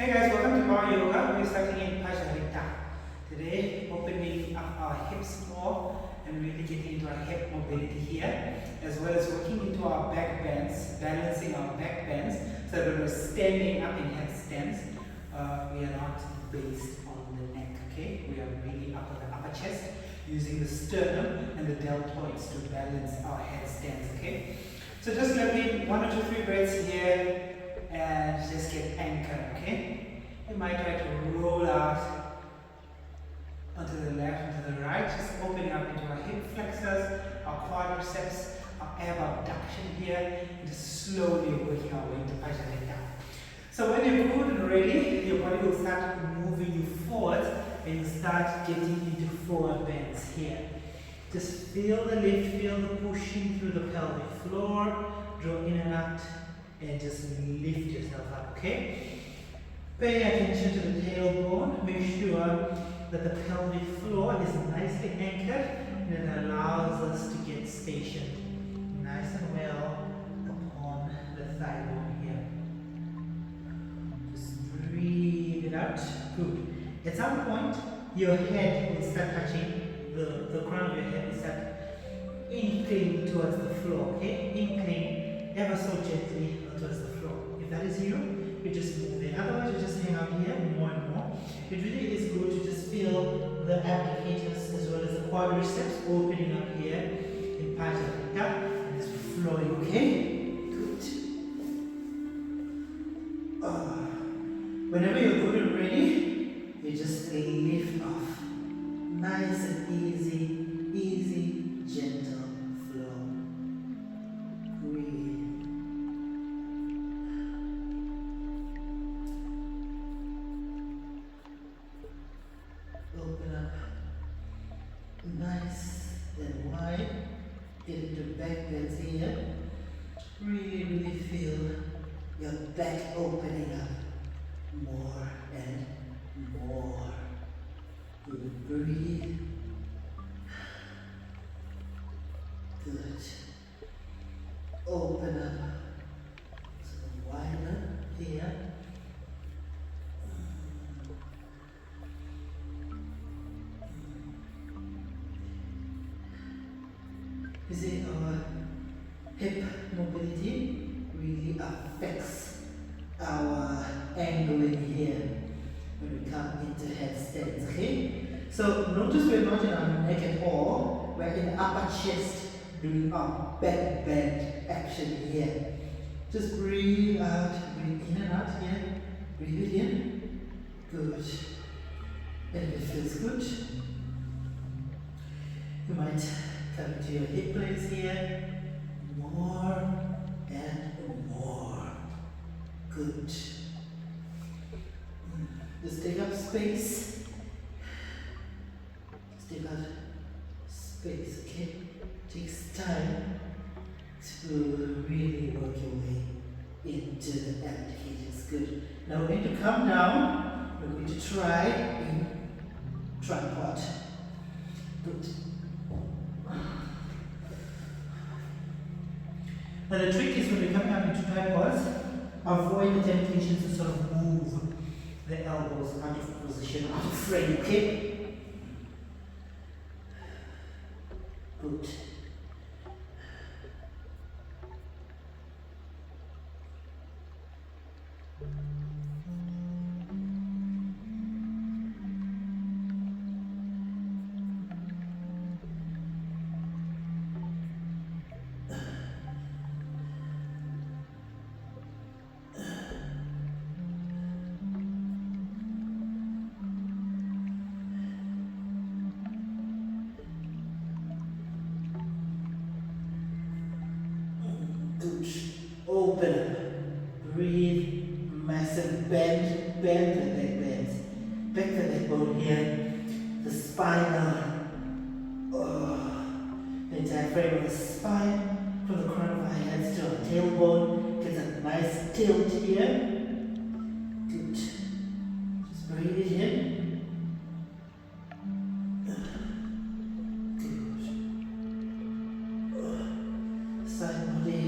Hey guys, welcome to Power Yoga. We're starting in Prasarita. Today, opening up our hips more and really getting into our hip mobility here, as well as working into our back bends, balancing our back bends, so that when we're standing up in headstands, we are not based on the neck, okay? We are really up on the upper chest, using the sternum and the deltoids to balance our headstands, okay? So just let me 1 or 2, 3 breaths here, and just get anchored, okay? You might try to roll out onto the left, onto the right, just opening up into our hip flexors, our quadriceps, our ab abduction here, and just slowly working our way into Prasarita. So when you're good and ready, your body will start moving you forward, and you start getting into forward bends here. Just feel the lift, feel the pushing through the pelvic floor, draw in and out, and just lift yourself up, okay? Pay attention to the tailbone. Make sure that the pelvic floor is nicely anchored and it allows us to get stationed nice and well upon the thigh bone here. Just breathe it out. Good. At some point, your head will start touching, the crown of your head will start inclining towards the floor, okay? Incline ever so gently towards the floor. If that is you, you just move it. Otherwise, you just hang out here more and more. It really is good to just feel the applicators as well as the quadriceps opening up here in Prasarita and just flowing, okay? Good. Whenever you're good and ready, you just lift off. Nice and easy, gentle flow. Breathe. Open up nice and wide. Get into back bends here. Really feel your back opening up more and more. Good. Breathe. Good. Open up. So wider here. You see, our hip mobility really affects our angling here when we come into headstands, okay? So notice we're not in our neck at all, we're in the upper chest doing our back bend action here. Just breathe out, breathe in and out here, breathe it in, good. And if it feels good, you might come to your hip blades here, more and more. Good. Just take up space. Just take out space, okay? Takes time to really work your way into the applicators. Good. Now we're going to come down. We're going to try in tripod. Good. Now the trick is when we come up into tripods, avoid the temptation to sort of move the elbows out of position, out of frame, okay? Good. Good. Open up. Breathe. Massive bend. Bend the back bends. Back the backbone here. The spinal. The entire frame of the spine. From the crown of our heads to our tailbone. Gets a nice tilt here. Good. Just breathe it in. Good. Side body.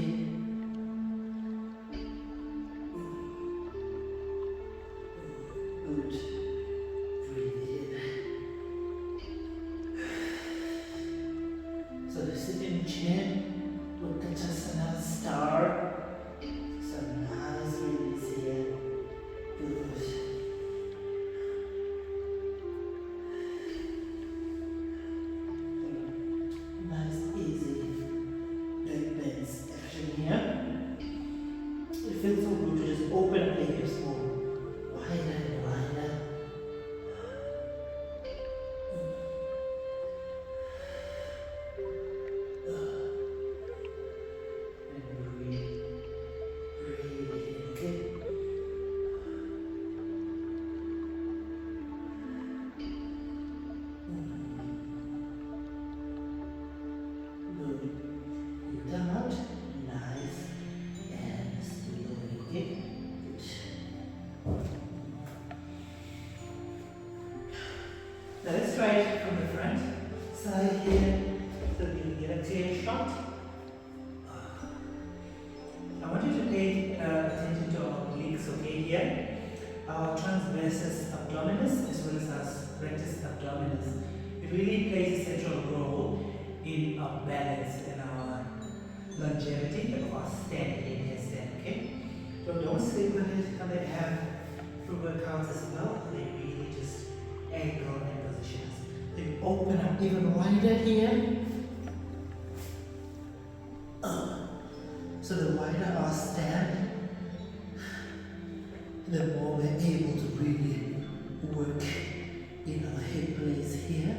practice, okay, here. Our transversus abdominis as well as our rectus abdominis. It really plays a central role in our balance and our longevity of our standing headstand, okay? So don't sleep with it, and they have full workouts as well. They really just angle and positions. They open up even wider here. So the wider our stand, the more we're able to really work in our hip blades here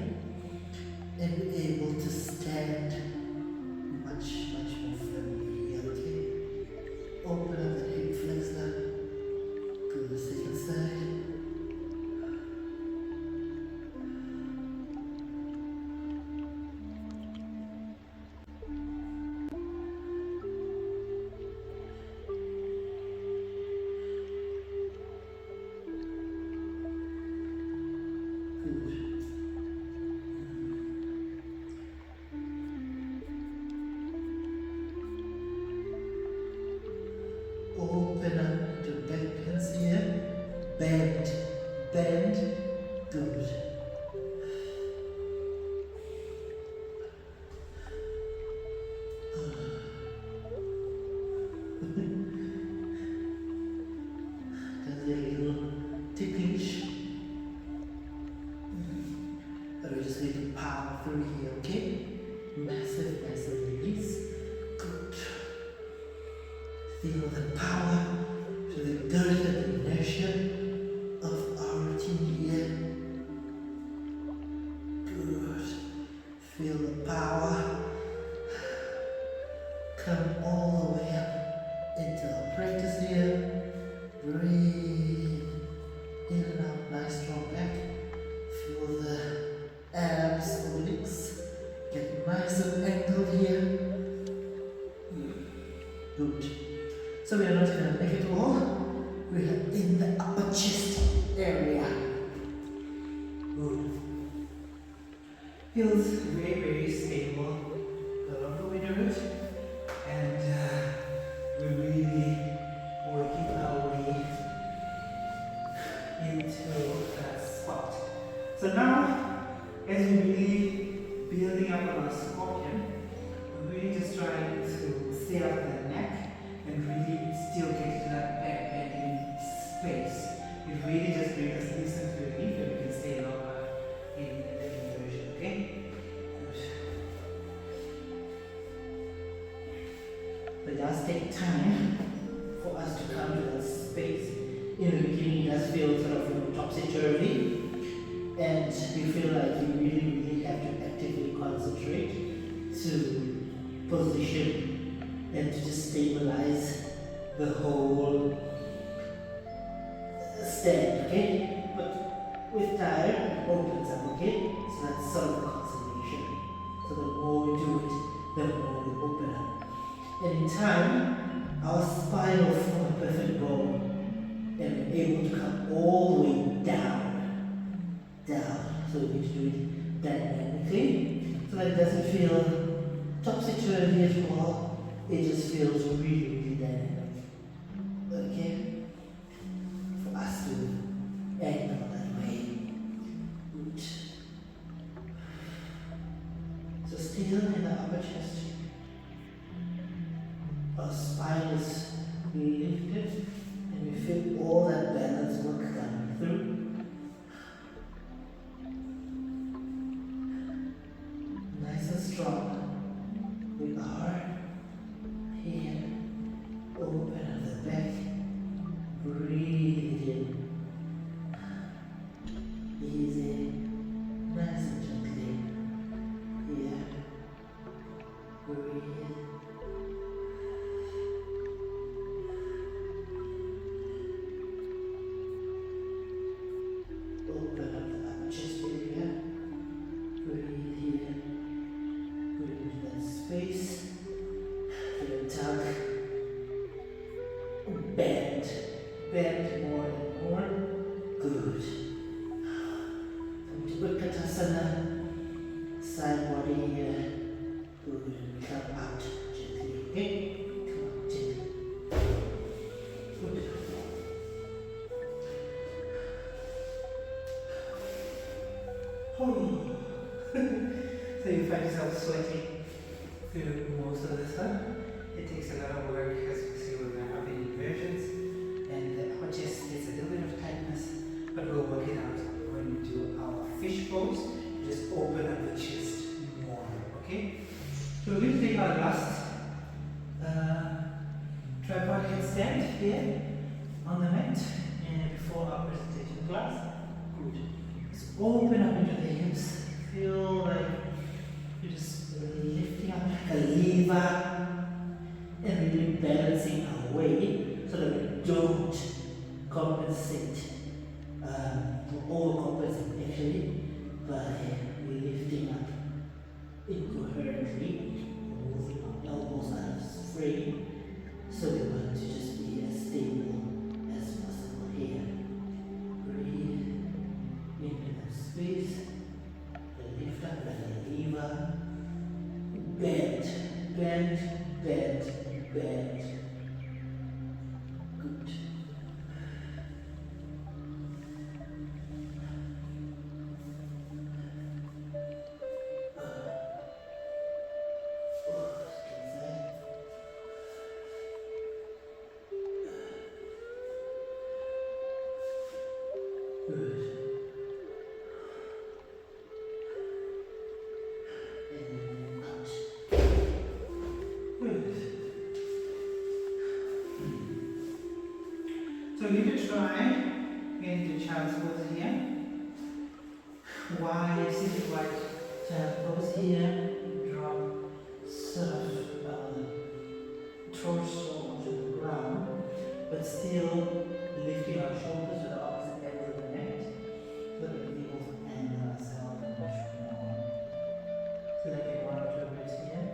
and be able to stand much more firmly here, okay? Open up the hip flexor to the second side. Open up your backbends here. Bend, bend. Good. That's a little ticklish. But we just need to power through here, okay? Massive release. Good. Feel the power to the girth and inertia of our routine here. Good. Feel the power come all the way up into our practice here. Breathe in and out, nice strong back. Feel the abs, obliques get nice and angled here. Good. So we are not in a neck at all, we are in the upper chest area. Good. Feels very stable the longer we do it, and we're really working our way into that spot. So now, as we're really building up on our scorpion, we're really just trying to stay up the neck and really still get to that back bending space. It really just brings us instant relief and we can stay longer in the inversion, okay? Good. But it does take time for us to come to that space. In the beginning it does feel sort of topsy-turvy, and you feel like you really have to actively concentrate to position and to just stabilize the whole stand, okay? But with time, it opens up, okay? So that's sort of the concentration. So the more we do it, the more we open up. And in time, our spine will form a perfect bow, and we're able to come all the way down. So we need to do it dynamically, so that it doesn't feel topsy-turvy at all. It just feels really dynamic. Okay? For us to angle that way. Good. So still in the upper chest. Our spine is lifted, and we feel all that balance work coming through. Nice and strong. We are here. Open up the back. Breathe in. Easy. Nice and gently. Here. Breathe. Open up the upper chest area. Breathe here. Breathe into that space. Feel tug. Bend. Bend more and more. Good. Come to Utkatasana. Side body here. Good. Come out gently. Okay? Come out gently. Good. sweating through most of this one. It takes a lot of work, as you see, with my upper inversions, and our chest gets a little bit of tightness, but we'll work it out when we do our fish pose. Just open up the chest more, okay? So we're going to take our last tripod headstand here on the mat, and before our presentation class. Good. Just open up into the hips. Feel like you're just lifting up like a lever and really balancing our weight so that we don't compensate, overcompensate actually, by lifting up incoherently, moving our elbows out of frame. So we want to just be as stable as possible here. Breathe into that space. Lift up like a lever. Bend, bend, bend, bend. Good. So give it a try. Again, the child's pose here. Wide, sit wide child pose here. Drop sort of torso onto the ground, but still lifting our shoulders to the opposite end of the neck, so that we're able to angle ourselves much more. So that we one or two breaths here.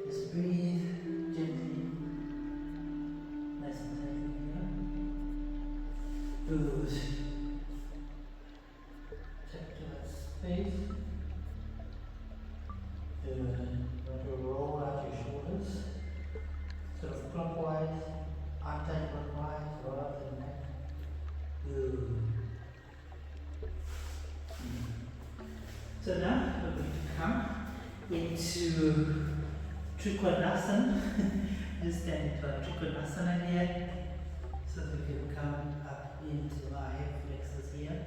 Just breathe gently. Nice and tightly here. Good. Check to that space. Good. Want to roll out your shoulders. Sort of clockwise, anti-clockwise, roll out the neck. Good. So now we're going to come into Trikonasana. Just stand into a Trikonasana here. So that we can come up into our hip flexors here.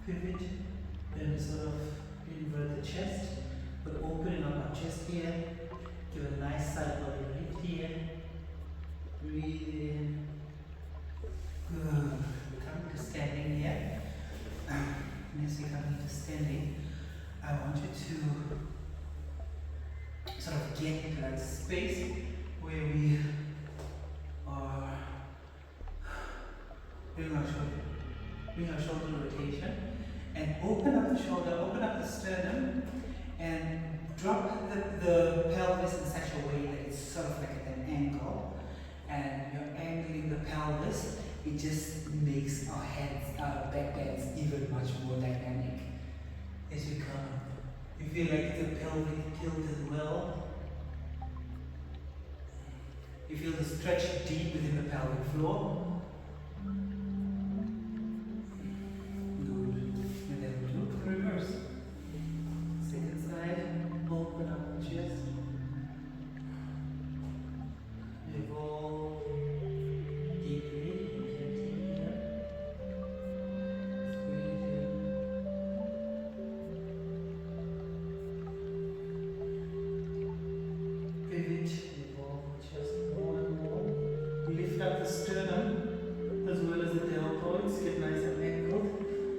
Pivot, then sort of invert the chest, but opening up our chest here. Give a nice side body lift here. Breathe in. Good. We come to standing here. As we come into standing, I want you to sort of get into that space where we are doing our shoulder rotation, and open up the shoulder, open up the sternum, and drop the pelvis in such a way that it's sort of like at an angle, and you're angling the pelvis. It just makes our back bends even much more dynamic as you come up. You feel like the pelvic tilt as well. You feel the stretch deep within the pelvic floor. Good. And then do reverse. Second side, open up the chest. Evolve deeply and gently here. Squeeze in. Pivot, evolve the chest more and more. Lift up the sternum as well as the deltoids, get nice and angled.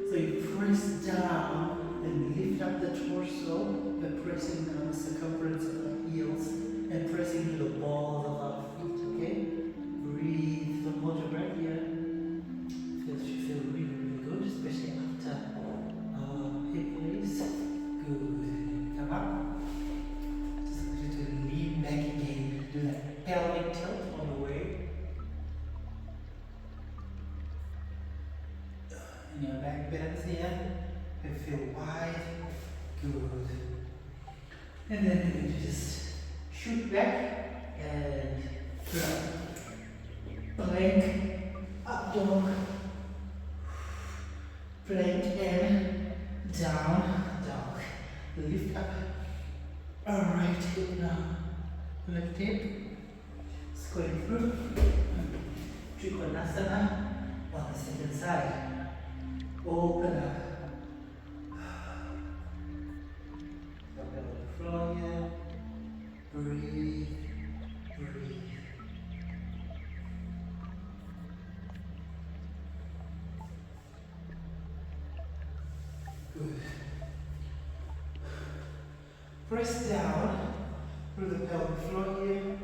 So you press down and lift up the torso by pressing down the circumference of our heels and pressing into the balls of our feet, okay? Breathe, don't hold your breath here. Should feel really, really good, especially after our hip raise. Good. Come up. Just want you to lean back again. Do that pelvic tilt on the way. And your back bends here. And feel wide. Good. And then you're going to just shoot back and plank, up dog, plank and down, dog. Lift up. Alright, hip now. Left hip. It's going through. Trikonasana on the second side. Open up. Up on the floor here. Breathe. Breathe. Good. Press down through the pelvic floor here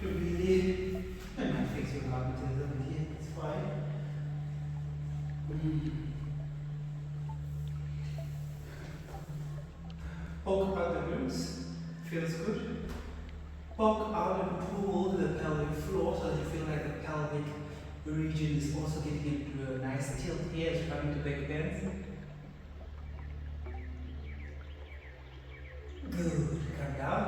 to really, and not fix your armpit over here, it's fine. Poke out the ribs, feels good. Poke out and pull the pelvic floor so that you feel like the pelvic region is also getting into a nice tilt here as you're coming to back bends. Good, come down.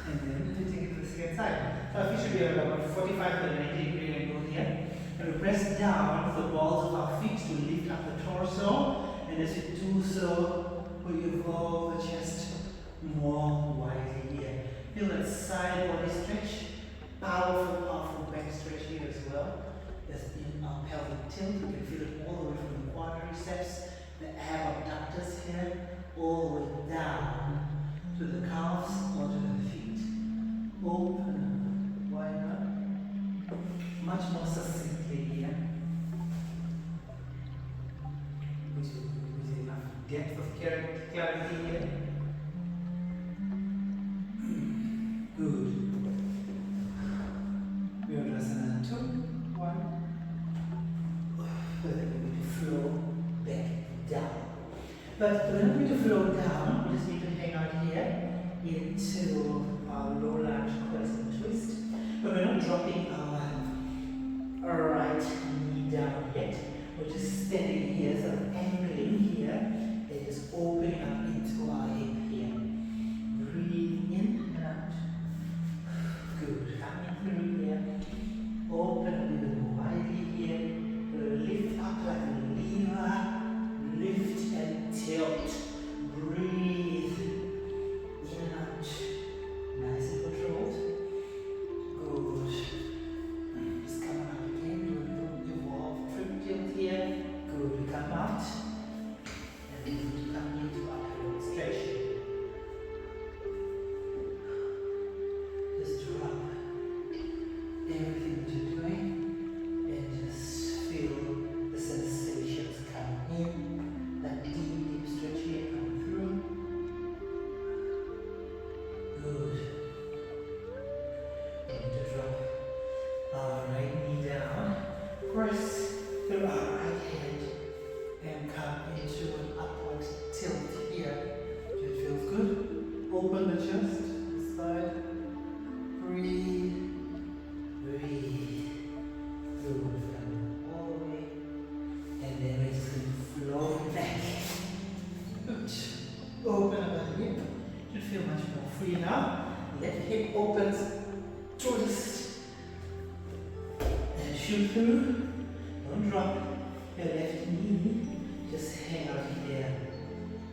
And then we take it to the second side. So our feet should be about 45 to 90 degree angle here. And we press down the balls of our feet to lift up the torso. And as you do so, we evolve the chest more widely here. Feel that side body stretch. Powerful, powerful back stretch here as well. As in our pelvic tilt, you can feel it all the way from the quadriceps, the abductors here, all the way down to the calves or to the feet. Open, wide up, much more succinctly here. With enough depth of clarity here. Good. We are just another 2, 1. Then we're going to flow back down. But we're not going to flow down, we just need to hang out here into our low lunge crescent twist. But we're not dropping our right knee down yet. We're just standing here, sort of angling here. It is opening up into our hip here. Breathe in and out. Good. Coming through here. Open a little more widely here. Lift up like a lever. Lift and tilt. Breathe in and out. Nice and controlled. Good. Just come up again. Do a little evolve trip tilt here. Good. We come out. And then come into upward stretch. Just drop everything that you're doing and just feel the sensations come in. That deep, deep stretch here coming through. Good. We need to drop our right knee down. Press through our right hand and come into an upward tilt here. It feels good. Open the chest, side. Breathe. Breathe. Good. Come all the way. And then we just flow back. Good. Open up the hip. Should feel much more free now. Left hip opens. Twist. And shoot through. Don't drop your left knee. Just hang out here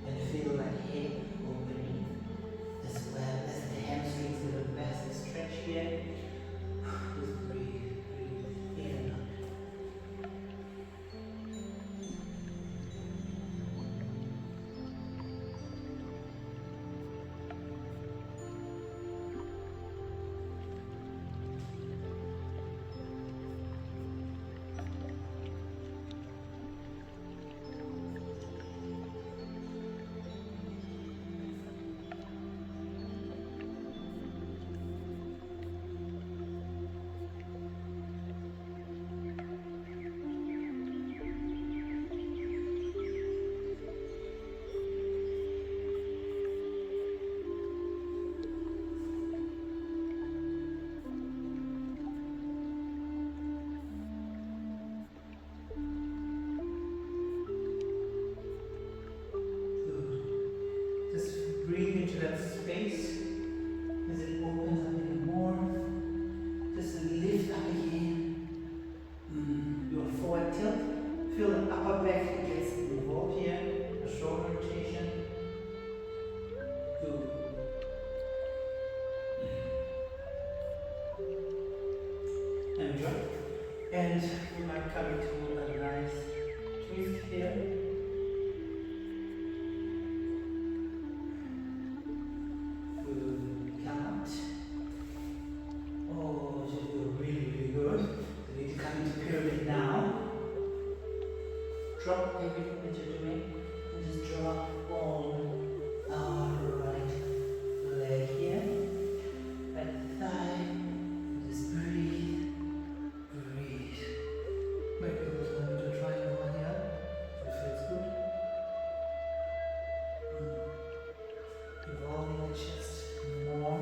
and feel that hip opening as well as the hamstrings with a massive stretch here. Just breathe, breathe in and out. Breathe into that space as it opens up even more. Just lift up again. Your forward tilt. Feel the upper back against the involved here, a shoulder rotation. Good. Enjoy. And we might come into a nice twist here. Good. Come out. Oh, just really, really good. So you need to come into pyramid now. Drop everything that you're doing and just drop on our right leg here. Right thigh. Just breathe. Breathe. Maybe we'll go into a triangle one here. So it feels good. Evolving the chest more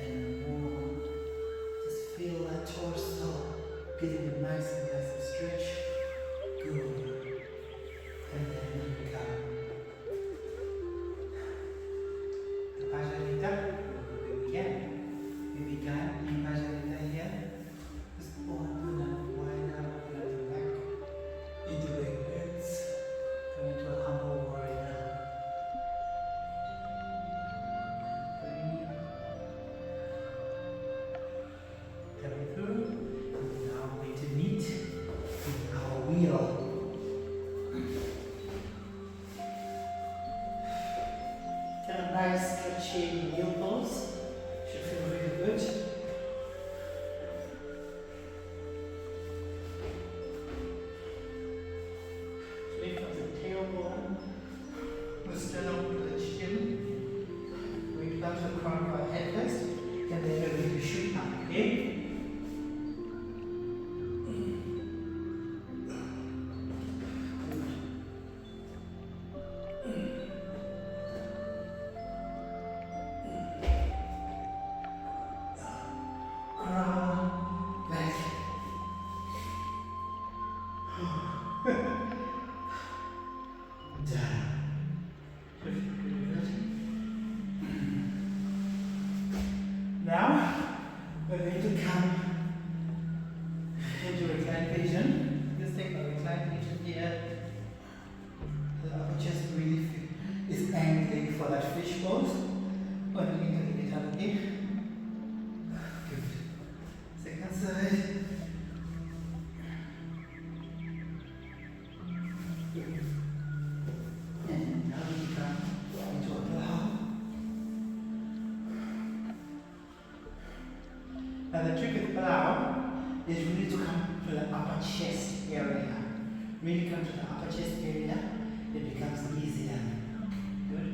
and more. Just feel that torso getting a nice and stretch. Good. And then we come. The Prasarita, we began. We began in Prasarita here. Just open up, wide up, open up the back. Into backbends. Come into a humble warrior. Breathe. Coming through. And now we're going to meet our wheel. Nice stretchy heel pose. Should feel really good. Lift up the tailbone. The sternum to the chin. We come to the crown of our head first. And then we're going to shoot up, okay? Now, we're going to come into reclined position. Just take a reclined position here. The upper chest really is angling for that fish pose. But we need to get up again. Good. Second side. Good. And now we come into a plow. Now the trick with plow is really to come to the upper chest area. Really come to the upper chest area, it becomes easier. Good.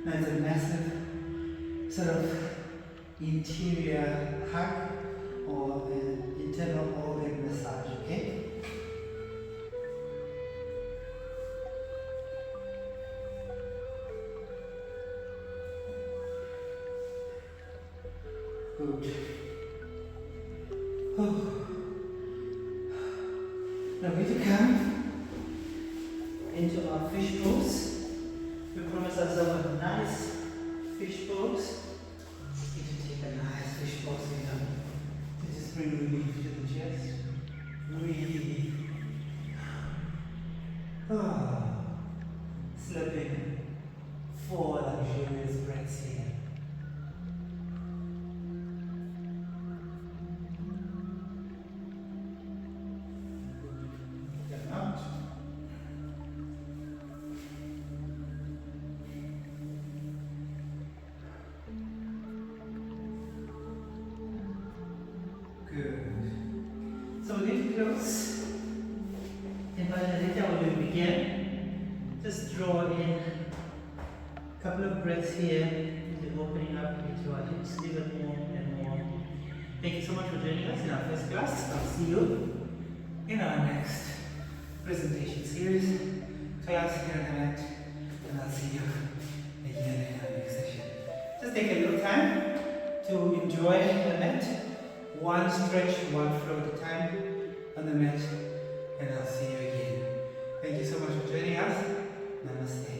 That's a massive sort of interior hug or an internal organ massage, okay? Good. Oh. Now we need to come into our fish pose. We promise ourselves a nice fish pose. We need to take a nice fish pose here. Just bring relief to the chest. Breathe. Oh. Slipping 4 luxurious breaths here. Get out. Good. So we need to close. In Prasarita, we will begin. Just draw in a couple of breaths here, into opening up into our hips even more and more. Thank you so much for joining us in our first class. I'll see you in our next presentation series. Class here on the mat, and I'll see you again in our next session. Just take a little time to enjoy the mat. One stretch, one flow at a time on the mat, and I'll see you again. Thank you so much for joining us. Namaste.